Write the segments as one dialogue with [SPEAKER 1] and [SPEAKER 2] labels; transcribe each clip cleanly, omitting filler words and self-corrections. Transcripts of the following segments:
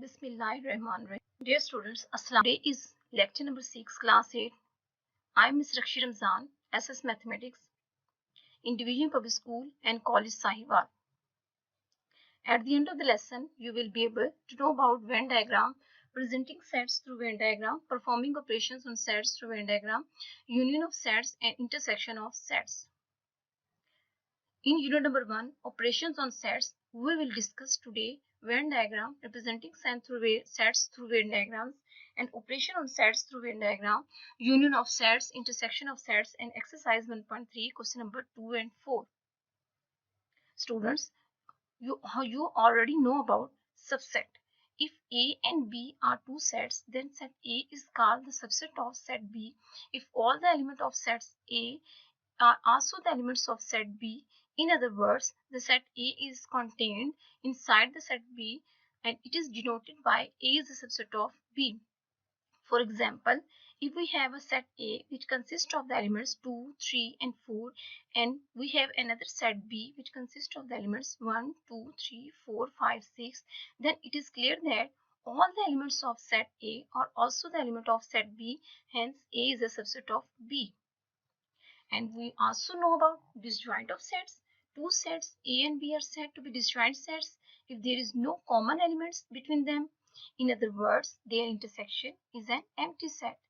[SPEAKER 1] Bismillahirrahmanirrahim. Dear students, Assalam. Today is lecture number 6, class 8. I am Ms. Rakshi Ramzan, SS Mathematics in Division Public School and College Sahiwal. At the end of the lesson, you will be able to know about Venn diagram, presenting sets through Venn diagram, performing operations on sets through Venn diagram, union of sets and intersection of sets. In unit number 1, operations on sets, we will discuss today Venn diagram representing sets through Venn diagrams and operation on sets through Venn diagram, union of sets, intersection of sets, and exercise 1.3, question number 2 and 4. Students, you already know about subset. If A and B are two sets, then set A is called the subset of set B. If all the elements of sets A are also the elements of set B. In other words, the set A is contained inside the set B and it is denoted by A is a subset of B. For example, if we have a set A which consists of the elements 2, 3 and 4 and we have another set B which consists of the elements 1, 2, 3, 4, 5, 6, then it is clear that all the elements of set A are also the element of set B, hence A is a subset of B. And we also know about disjoint of sets. Two sets A and B are said to be disjoint sets if there is no common elements between them. In other words, their intersection is an empty set.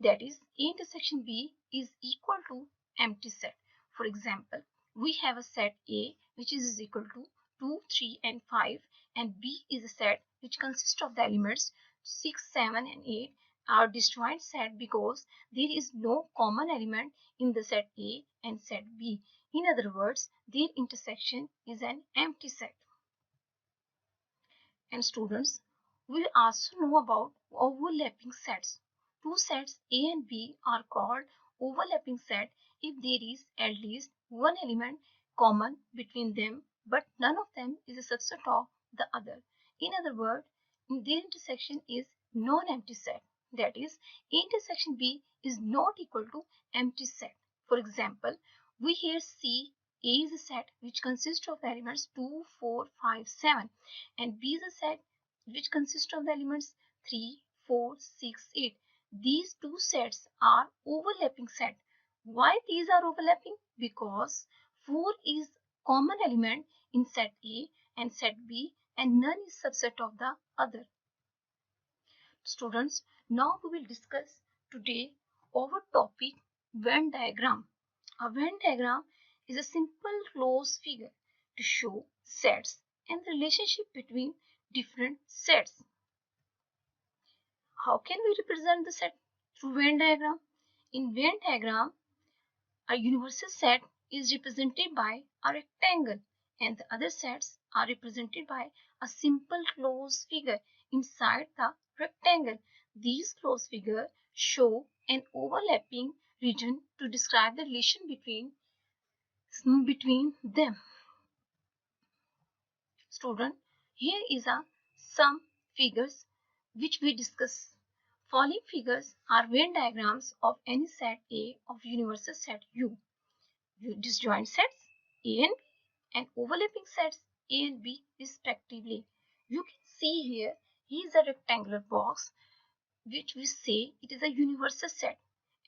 [SPEAKER 1] That is, A intersection B is equal to empty set. For example, we have a set A which is equal to 2, 3 and 5 and B is a set which consists of the elements 6, 7 and 8 are disjoint set because there is no common element in the set A and set B. In other words, their intersection is an empty set. And students, we also know about overlapping sets. Two sets A and B are called overlapping set if there is at least one element common between them but none of them is a subset of the other. In other words, their intersection is non-empty set. That is, A intersection B is not equal to empty set. For example, we here see A is a set which consists of the elements 2, 4, 5, 7 and B is a set which consists of the elements 3, 4, 6, 8. These two sets are overlapping set. Why these are overlapping? Because 4 is common element in set A and set B and none is subset of the other. Students, now we will discuss today our topic Venn diagram. A Venn diagram is a simple closed figure to show sets and the relationship between different sets. How can we represent the set through Venn diagram? In Venn diagram, a universal set is represented by a rectangle and the other sets are represented by a simple closed figure inside the rectangle. These closed figures show an overlapping region to describe the relation between them. Student, here is some figures which we discuss. Following figures are Venn diagrams of any set A of universal set U. Disjoint sets A and B and overlapping sets A and B respectively. You can see here is a rectangular box which we say it is a universal set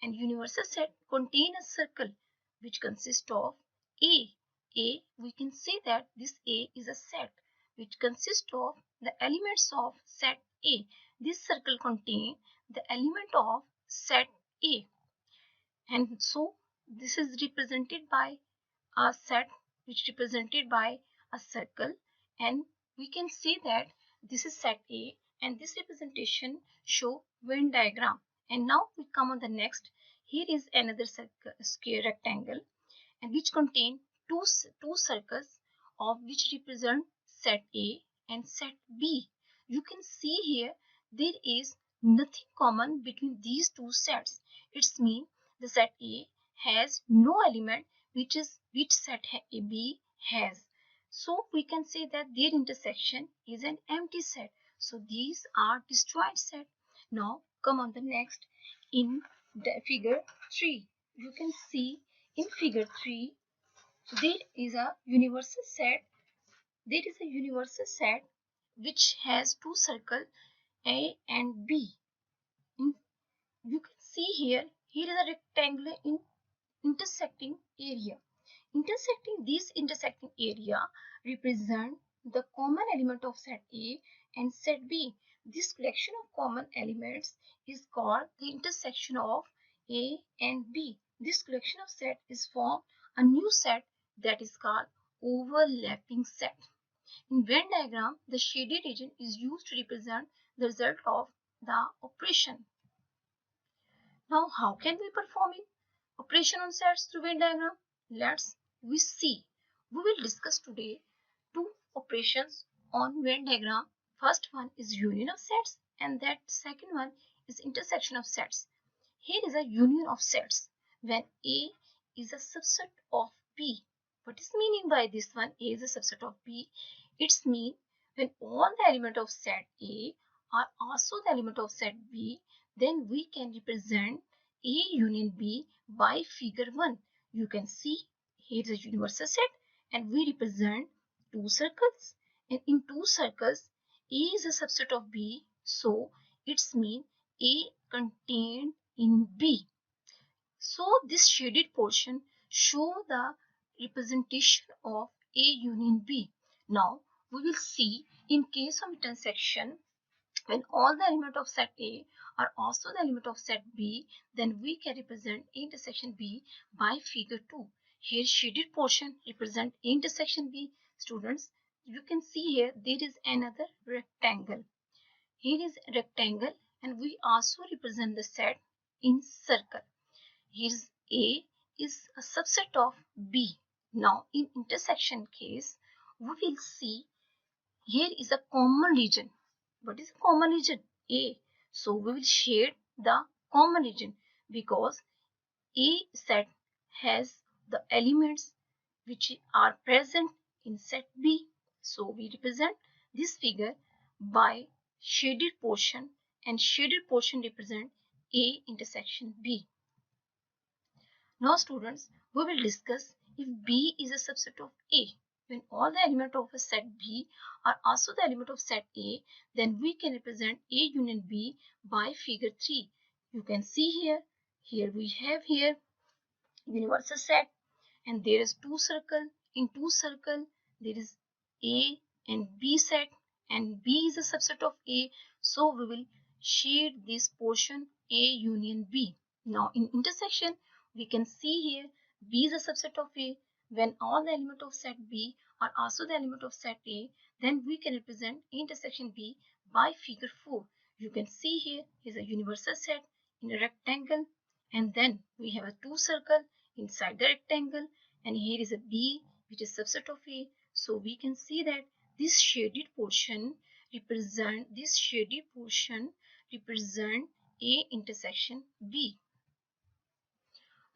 [SPEAKER 1] and universal set contain a circle which consists of A. We can say that this A is a set which consists of the elements of set A. This circle contains the element of set A and so this is represented by a set which represented by a circle and we can see that this is set A and this representation show Venn diagram. And now we come on the next. Here is another square rectangle and which contain two circles of which represent set A and set B. You can see here there is nothing common between these two sets. It's mean the set A has no element which set B has. So we can say that their intersection is an empty set. So these are disjoint set. Now come on the next. In the figure 3, you can see in figure 3 there is a universal set which has two circles A and B. You can see here is a rectangular intersecting area. This intersecting area represent the common element of set A and set B. This collection of common elements is called the intersection of A and B. This collection of set is formed a new set that is called overlapping set. In Venn diagram, the shaded region is used to represent the result of the operation. Now, how can we perform it? Operation on sets through Venn diagram? Let's we see. We will discuss today two operations on Venn diagram. First one is union of sets and that second one is intersection of sets. Here is a union of sets when A is a subset of B. What is meaning by this one? A is a subset of B. It's mean when all the element of set A are also the element of set B, then we can represent A union B by figure 1. You can see here is a universal set and we represent two circles. And in two circles, A is a subset of B, so it's mean A contained in B. So this shaded portion show the representation of A union B. Now we will see in case of intersection when all the element of set A are also the element of set B, then we can represent A intersection B by figure 2. Here shaded portion represent A intersection B. Students, you can see here there is another rectangle. Here is a rectangle and we also represent the set in circle. Here's A is a subset of B. Now in intersection case, we will see here is a common region. What is a common region? A. So we will shade the common region because A set has the elements which are present in set B. So we represent this figure by shaded portion and shaded portion represent A intersection B. Now students, we will discuss if B is a subset of A. When all the elements of a set B are also the element of set A, then we can represent A union B by figure 3. You can see here we have here universal set and there is two circle. In two circle there is A and B set and B is a subset of A. So we will shade this portion A union B. Now in intersection we can see here B is a subset of A. When all the element of set B are also the element of set A, then we can represent A intersection B by figure 4. You can see here is a universal set in a rectangle and then we have a two circle inside the rectangle and here is a B which is subset of A. So we can see that this shaded portion represent A intersection B.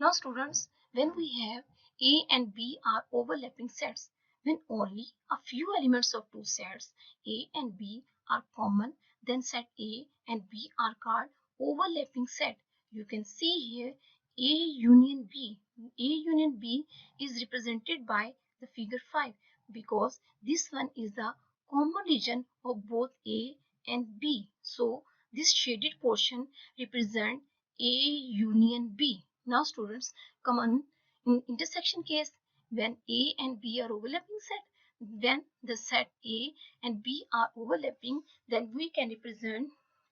[SPEAKER 1] Now students, when we have A and B are overlapping sets, when only a few elements of two sets A and B are common, then set A and B are called overlapping set. You can see here A union B. A union B is represented by the figure 5 because this one is the common region of both A and B. So this shaded portion represents A union B. Now students, come on, in intersection case, when A and B are overlapping set, when the set A and B are overlapping, then we can represent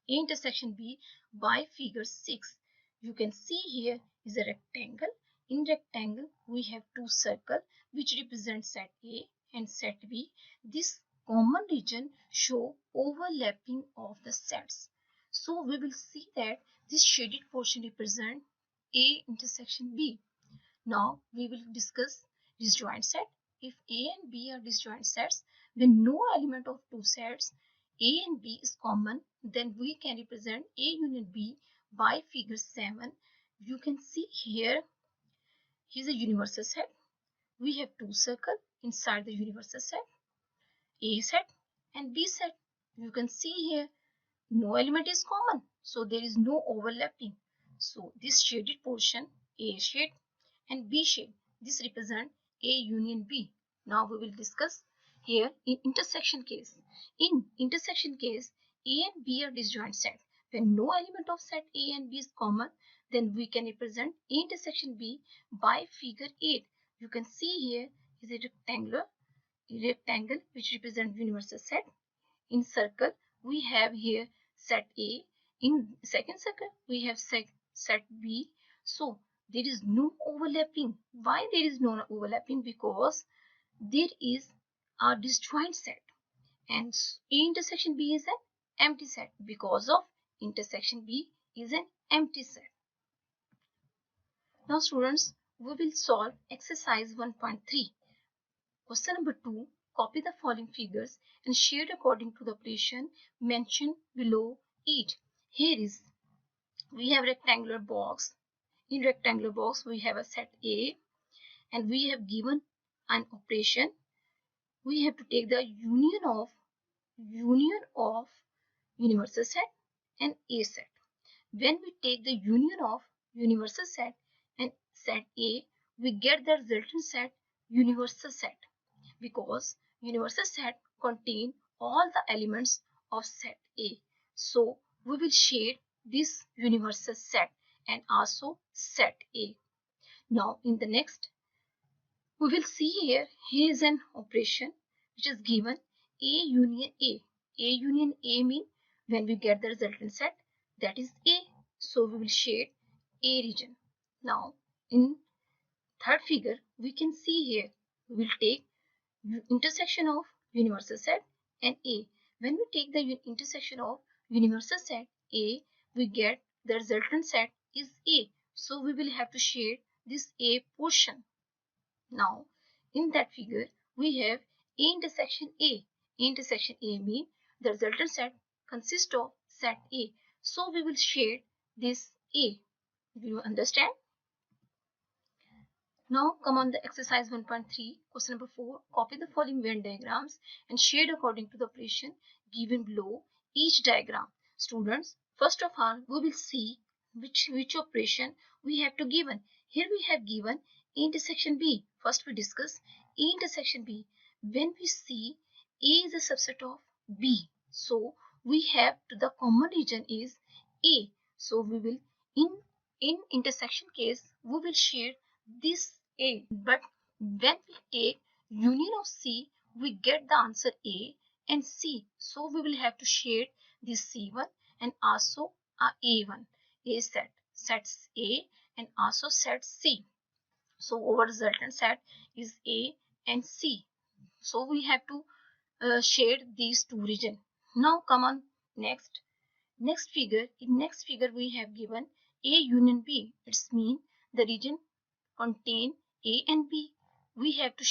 [SPEAKER 1] A intersection B by figure 6. You can see here is a rectangle. In rectangle, we have two circles which represent set A and set B. This common region show overlapping of the sets. So we will see that this shaded portion represents A intersection B. Now we will discuss disjoint set. If A and B are disjoint sets, when no element of two sets A and B is common, then we can represent A union B by figure 7. You can see here is a universal set. We have two circles inside the universal set, A set and B set. You can see here no element is common, so there is no overlapping. So this shaded portion, A shade and B shade, this represent A union B. Now we will discuss Here in intersection case, A and B are disjoint set. When no element of set A and B is common, then we can represent A intersection B by figure 8. You can see here is a rectangle which represents universal set. In circle we have here set A. In second circle we have set B. So there is no overlapping. Why there is no overlapping? Because there is a disjoint set, and A intersection B is an empty set because of intersection B is an empty set. Now students, we will solve exercise 1.3. Question number 2. Copy the following figures and shade according to the operation mentioned below each. Here is, we have rectangular box. In rectangular box we have a set A, and we have given an operation. We have to take the union of universal set and A set. When we take the union of universal set and set A, we get the resultant set universal set, because universal set contain all the elements of set A. So we will shade this universal set and also set A. Now in the next, we will see here is an operation which is given A union A. A union A mean when we get the resultant set, that is A. So we will shade A region. Now in third figure we can see here we will take intersection of universal set and A. When we take the intersection of universal set A, we get the resultant set is A. So we will have to shade this A portion. Now in that figure we have A intersection A. A intersection A mean the resultant set consists of set A. So we will shade this A. Do you understand? Now come on the exercise 1.3. Question number 4. Copy the following Venn diagrams and shade according to the operation given below each diagram. Students, first of all we will see which operation we have to given. Here we have given A intersection B. First we discuss A intersection B. When we see A is a subset of B, so we have the common region is A. So we will in intersection case we will shade this A. But when we take union of C, we get the answer A and C. So we will have to shade this C1 and also a A1. A set, sets A and also set C. So our resultant set is A and C. So we have to shade these two regions. Now come on next. Next figure. In next figure we have given A union B. It's mean the region contain A and B. We have to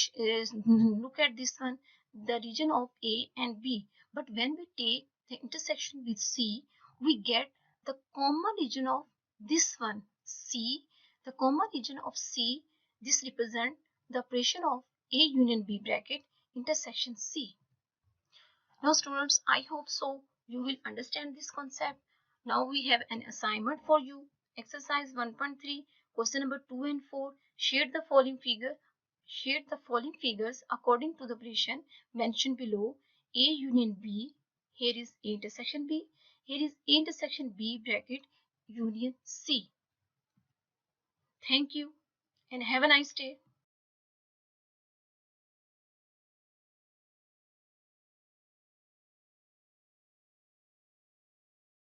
[SPEAKER 1] look at this one, the region of A and B. But when we take the intersection with C, we get the common region of this one, C. The common region of C, this represent the operation of A union B bracket intersection C. Now students, I hope so you will understand this concept. Now we have an assignment for you. Exercise 1.3, question number 2 and 4. Shade the following figures according to the operation mentioned below. A union B. Here is A intersection B. Here is A intersection B bracket union C. Thank you and have a nice day.